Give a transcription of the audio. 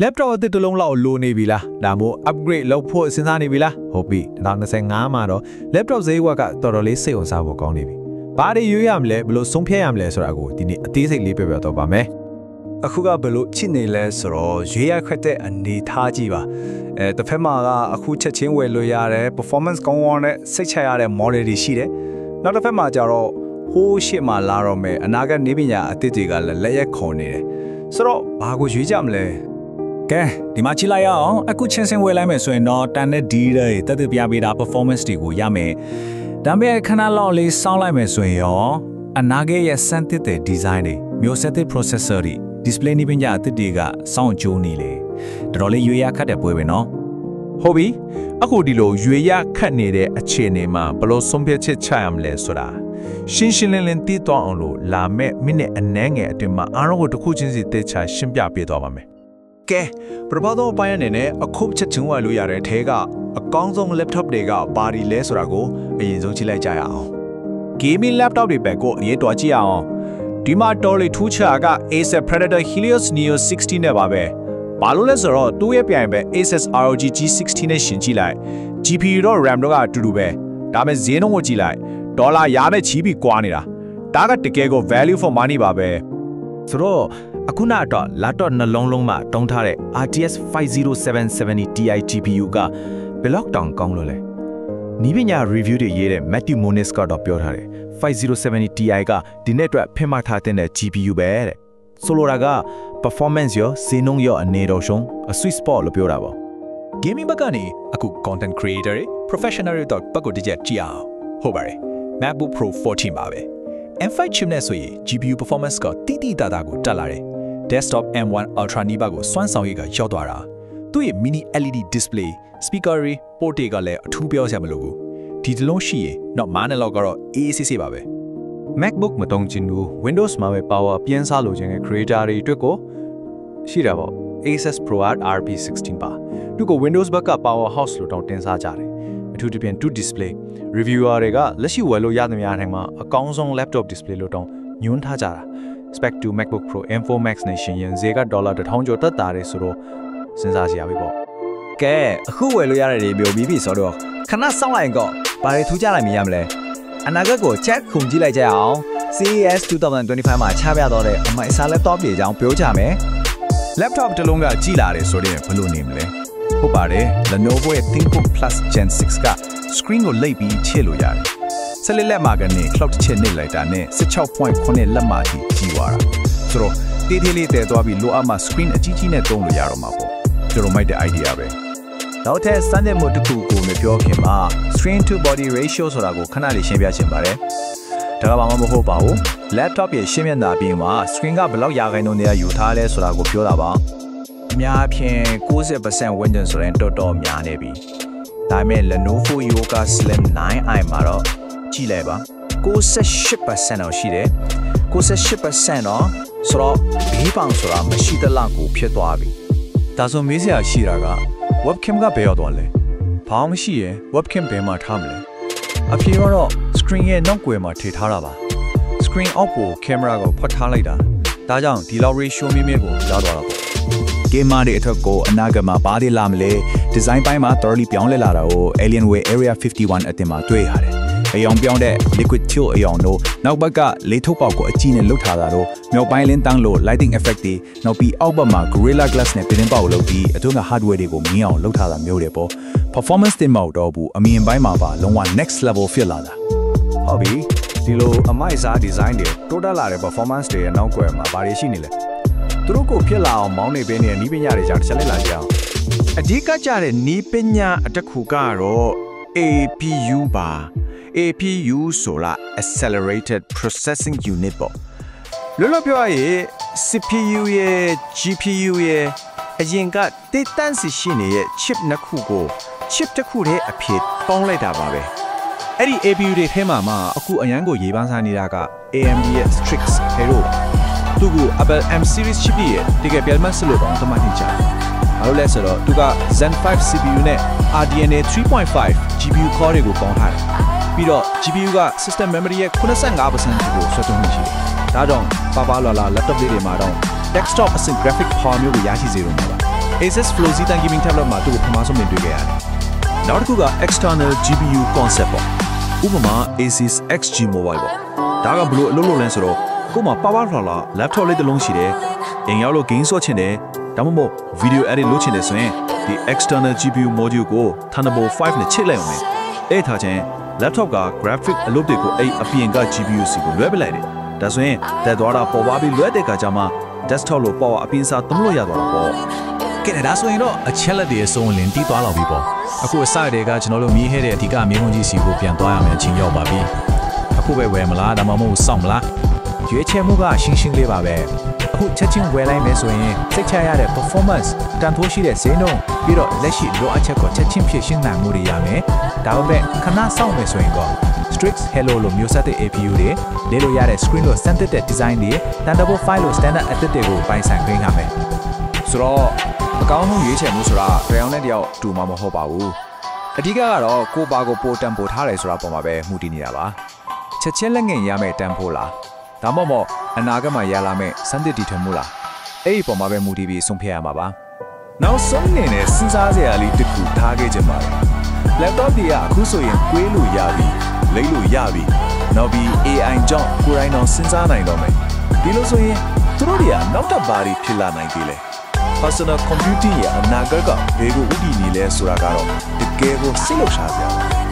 laptop အသစ်တစ်လုံးလောက်လိုနေပြီလားဒါမို့ upgrade လုပ်ဖို့စဉ်းစားနေပြီလားဟုတ်ပြီ2025မှာတော့ laptop ဈေးကွက်ကတော်တော်လေးစိတ်ဝင်စားဖို့ကောင်းနေပြီဘာတွေရွေးရမလဲဘယ်လိုဆုံးဖြတ်ရမလဲဆိုတာကိုဒီနေ့အသေးစိတ်လေးပြောပြတော့ပါမယ်အခုကဘယ်လိုချစ်နေလဲဆိုတော့ရွေးရခက်တဲ့အနေထားကြီးပါတစ်ဖက်မှာကအခုချက်ချင်းဝယ်လို့ရတယ် performance ကောင်းကောင်းနဲ့စိတ်ချရတဲ့ model တွေရှိတယ်နောက်တစ်ဖက်မှာကျတော့ဟိုးရှစ်မှာလာတော့မယ်အနာဂတ်နေပညာအသစ်တွေကလည်းလက်ရက်ခေါ်နေတယ်ဆိုတော့ဘာကိုရွေးကြမလဲကဲဒီမှာကြည့်လိုက်ရအောင်အခုချင်းစင်ဝယ်လိုက်မယ်ဆိုရင်တော့တန်တဲ့ဒီတွေတက်တက်ပြပေးတာ performance တွေကိုရမယ်ဒါပေမဲ့ခဏလောက်လေးစောင်းလိုက်မယ်ဆိုရင်ရောအနာဂတ်ရဲ့စမ်းသစ်တဲ့ design တွေမျိုးဆက်တဲ့ processor တွေ display နေပညာအသစ်တွေကစောင့်ကြိုးနေလေတော်တော်လေးရွေးရခတ်တဲ့ပွဲပဲနော်ဟုတ်ပြီအခုဒီလိုရွေးရခတ်နေတဲ့အခြေအနေမှာဘယ်လိုဆုံးဖြတ်ချက်ချရမလဲဆိုတာရှင်းရှင်းလင်းလင်းသိသွားအောင်လို့လာမဲ့မိနစ်အနည်းငယ်အတွင်းမှာအားလုံးကိုတစ်ခုချင်းစီသိချရှင်းပြပေးသွားပါမယ်ကဲပထမဆုံးအပိုင်းအနေနဲ့အခုချက်ချင်းဝယ်လို့ရတဲ့ထဲကအကောင်းဆုံး laptop တွေကဘာတွေလဲဆိုတာကိုအရင်ဆုံးကြည့်လိုက်ကြရအောင် gaming laptop တွေပဲကိုအရင်တွားကြည့်ရအောင်ဒီမှာတော်လေးထူးခြားက Acer Predator Helios Neo 60နဲ့ပါပဲဘာလို့လဲဆိုတော့သူ့ရဲ့ပြိုင်ပဲ Asus ROG G60 နဲ့ရှင်ကြည့်လိုက် GPU တော့ RAM တော့ကအတူတူပဲဒါပေမဲ့ဈေးနှုန်းကိုကြည့်လိုက်ဒေါ်လာရာနဲ့ချီးပြီးကွာနေတာဒါကတကယ်ကို value for money ပါပဲဆိုတော့အခုနောက် laptop နှလုံးလုံးမှာတုံးထားတဲ့ RTX 50770 Ti GPU ကဘယ်လောက်တောင်ကောင်းလို့လဲနီးပညာ review တွေရေးတဲ့ Matthew Moniz ကတော့ပြောထားတယ်50770 Ti ကဒီနေ့အတွက်ဖင်မထားတဲ့ GPU ပဲတဲ့ဆိုလိုတာက performance ရောဈေးနှုန်းရောအနေတော်ရှုံး sweet spot လို့ပြောတာပေါ့ gaming ဘက်ကနေအခု content creator တွေ professional တွေတော့ဘက်ကိုတစ်ချက်ကြည့်အောင်ဟုတ်ပါတယ် MacBook Pro 14ပါပဲ M5 chip နဲ့ဆိုရင် GPU performance ကတိတိတသားကိုတက်လာတယ် desktop M1 Ultra နီးပါးကိုစွမ်းဆောင်ရည်ကရောက်သွားတာသူ့ရဲ့ mini LED display speaker တွေ port တွေကလည်းအထူးပြောစရာမလိုဘူးဒီတလုံးရှိရင်တော့မားနဲ့လောက်ကတော့အေးအေးဆေးဆေးပါပဲ MacBook မတုံးချင်ဘူး Windows မှာပဲ power ပြင်းစားလိုချင်တဲ့ creator တွေအတွက်ကိုရှိတာပေါ့ Asus ProArt RP16 ပါသူက Windows ဘက်က power house လို့တောင်းတင်စားကြတယ်အထူးသဖြင့် 2 display reviewer တွေကလက်ရှိဝယ်လို့ရသမျှအတိုင်းမှာအကောင်းဆုံး laptop display လို့တောင်းညွှန်းထားကြတာ Spec 2 MacBook Pro M4 Max နဲ့ရှင်ရင်ဈေးက$1000ကျော်တက်တာတယ်ဆိုတော့စဉ်းစားစရာပဲပေါ့ကဲအခုဝယ်လို့ရတဲ့တွေမျိုးပြီးပြီဆိုတော့ခဏစောင့်လိုက်တော့ဘာတွေထူးခြားလိုက်မြင်ရမလဲအနာဂတ်ကို check ခုန်ကြည့်လိုက်ကြအောင် CES 2025မှာချပြတော့တဲ့အမိုင်အစား laptop တွေအကြောင်းပြောကြမယ် laptop တစ်လုံးကကြည်လာတယ်ဆိုတော့ဘယ်လိုနေမလဲဟုတ်ပါတယ် Lenovo ရဲ့ ThinkBook Plus Gen 6 က screen ကိုလိပ်ပြီးချစ်လို့ရတယ်ဆက်လက်မှာကနေ cloud ချစ်နေလိုက်တာနဲ့ 16.9 လက်မှာထိကြီးသွားတာဆိုတော့တေးသေးလေးတည်သွားပြီးလိုအပ်မှ screen အကြီးကြီးနဲ့သုံးလို့ရတော့မှာပေါ့ကျွန်တော်မိုက်တဲ့ idea ပဲနောက်ထပ်စမ်းသပ်မှုတစ်ခုကိုမပြောခင်မှာ screen to body ratio ဆိုတာကိုခဏလေးရှင်းပြချင်ပါတယ်ဒါကဘာမှမဟုတ်ပါဘူး laptop ရဲ့ရှင်းမျက်နှာပြင်မှာ screen ကဘယ်လောက်ရာခိုင်နှုန်းနဲ့ယူထားလဲဆိုတာကိုပြောတာပါအများဖြင့် 90% ဝန်းကျင်ဆိုရင်တော်တော်များနေပြီဒါပေမဲ့ Lenovo Yoga Slim 9i မှာတော့ကြည့်လိုက်ပါ 98% တော့ရှိတယ်98% တော့ဆိုတော့ဘေးပေါင်ဆိုတာမရှိသလောက်ကိုဖြစ်သွားပြီဒါဆိုမေးစရာရှိတာက webcam ကဘယ်ရောက်သွားလဲဘာမှမရှိရင် webcam ဘယ်မှာထားမလဲအဖြေကတော့ screen ရဲ့နောက်ကွယ်မှာထည့်ထားတာပါ screen အောက်ကို camera ကိုဖွက်ထားလိုက်တာဒါကြောင့်ဒီလောက် ratio မြင့်မြင့်ကိုရောက်သွားတာပေါ့ gamer တွေအထက်ကိုအနာဂတ်မှာဘာတွေလာမလဲ design ပိုင်းမှာ thoroughly ပြောင်းလဲလာတာကို Alienware Area 51 အတင်မှာတွေ့ရတယ်အယောင်ပြောင်းတဲ့ liquid chill အယောင်တို့နောက်ဘက်ကလေထုတ်ပေါက်ကိုအကြီးနဲ့လှုပ်ထားတာတို့မြောက်ပိုင်းလင်းတန်းလို့ lighting effect တွေနောက်ပြီးအောက်ဘက်မှာ Gorilla Glass နဲ့ပြင်းပေါက်လုပ်ပြီးအထူးက hardware တွေကိုမြင်အောင်လှုပ်ထားတာမျိုးတွေပေါ့ performance တင်မဟုတ်တော့ဘူးအမြင်ပိုင်းမှာပါလုံးဝ next level ဖြစ်လာတာဟုတ်ပြီဒီလိုအမိုက်စား design တွေတိုးတက်လာတဲ့ performance တွေရဲ့နောက်ကွယ်မှာဘာတွေရှိနေလဲသူတို့ကိုဖြစ်လာအောင်မောင်းနေပေးနေတဲ့နီးပညာတွေကြောင့်တစ်ချက်လိုက်လာကြအောင်အဓိကကျတဲ့နီးပညာအတစ်ခုကတော့ APU ပါ APU ဆိုတာ Accelerated Processing Unit ပေါ့လောလောပြောရရင် CPU ရဲ့ GPU ရဲ့အရင်ကတေးတန်းစီရှိနေတဲ့ chip နှစ်ခုကို chip တစ်ခုတည်းအဖြစ်ပေါင်းလိုက်တာပါပဲအဲ့ဒီ APU တွေထဲမှာမှအခုအရန်ကိုရေးပန်းစားနေတာက AMD ရဲ့ Strix Hero သူက Apple M series chip ရဲ့တကယ်ပြန်မှစလို့တော့တမန်တင်ချာဘာလို့လဲဆိုတော့သူက Zen 5 CPU နဲ့ RDNA 3.5 GPU core တွေကိုပေါင်းထားတယ်ပြီးတော့ GPU က system memory ရဲ့ 95% ကိုဆွဲထုတ်မှုရှိတယ်ဒါကြောင့်ပါပါလာလာ laptop လေးတွေမှာတော့ desktop အဆင့် graphic power မျိုးကိုရရှိစေလို့မှာပါ Asus Flow Z Gaming Tablet မှာသူ့ကိုပထမဆုံးမြင်တွေ့ခဲ့ရတယ်။နောက်တစ်ခုက external GPU concept ပေါ့။ဥပမာ Asus XG Mobile ပေါ့။ဒါကဘလို့အလုပ်လုပ်လဲဆိုတော့ကို့မှာ power လှလာ laptop လေးတစ်လုံးရှိတယ်။အိမ်ရောက်လို့ game ဆော့ချင်တယ်။ဒါမှမဟုတ် video edit လုပ်ချင်တယ်ဆိုရင်ဒီ external GPU module ကို Thunderbolt 5နဲ့ချိတ်လိုက်အောင်မယ်။အဲ့ထားချင်း laptop က graphic အလုပ်တွေကိုအဲ့အပြင်က GPU စီကိုလွှဲပလိုက်တယ်။ဒါဆိုရင်တက်သွားတာပေါ်သွားပြီးလွှဲတဲ့အခါကျမှ desktop လို့ power အပြင်စားသုံးလို့ရသွားတာပေါ့။ကဲဒါဆိုရင်တော့အချက်လက်တွေအစုံလင်တီးသွားလောက်ပြီပေါ့။အခုအစတွေကကျွန်တော်တို့မြည်ခဲ့တဲ့အဓိကမြေခွန်ကြီးစီကိုပြန်သွားရမယ်အချိန်ရောက်ပါပြီ။အခုပဲဝယ်မလားဒါမှမဟုတ်စောင့်မလား။ရွေးချယ်မှုကရှင်းရှင်းလေးပါပဲ။အခုချက်ချင်းဝယ်လိုက်မယ်ဆိုရင်စိတ်ချရတဲ့ performance တန်ဖိုးရှိတဲ့ဈေးနှုန်းပြီးတော့လက်ရှိလိုအပ်ချက်ကိုချက်ချင်းဖြည့်ရှင်းနိုင်မှုတွေရမယ်။ဒါပေမဲ့ခဏစောင့်မယ်ဆိုရင်တော့ Strix Hello လို့မျိုးဆက်တဲ့ APU တွေလေးလို့ရတဲ့ screen လို့စမ်းသစ်တဲ့ design တွေ Thunderbolt 5လို့ standard အသစ်တွေကိုပိုင်ဆိုင်ခွင့်ရမယ်။ဆိုတော့အကောင်းဆုံးရွေးချယ်မှုဆိုတာတရားနဲ့တယောက်တူမှာမဟုတ်ပါဘူး။အဓိကကတော့ကိုပါကိုပိုတန်ပိုထားတယ်ဆိုတာပေါ်မှာပဲမှုတည်နေတာပါ။ချက်ချင်းလက်ငယ်ရမယ်တန်ဖိုးလား။ဒါမှမဟုတ်အနာဂတ်မှာရလာမယ့်စမ်းသစ်တည်ထွင်မှုလား။အဲ့ဒီပေါ်မှာပဲမှုတည်ပြီးဆုံးဖြတ်ရမှာပါ။နောက်ဆုံးအနေနဲ့စဉ်းစားစရာလေးတစ်ခုထားခဲ့ကြပါမယ်။ laptop တွေကအခုဆိုရင်ကွေးလို့ရပြီလိမ့်လို့ရပြီနောက်ပြီး AI ကြောင့်ကိုယ်တိုင်တော့စဉ်းစားနိုင်တော့မယ်ဒီလိုဆိုရင်သူတို့တွေကနောက်တစ်ပါးဖြစ်လာနိုင်သေးတယ် personal computing ရဲ့အနာဂတ်ကဘယ်ကိုဥတည်နေလဲဆိုတာကတော့တကယ်ကိုစိတ်လှုပ်ရှားစရာပါ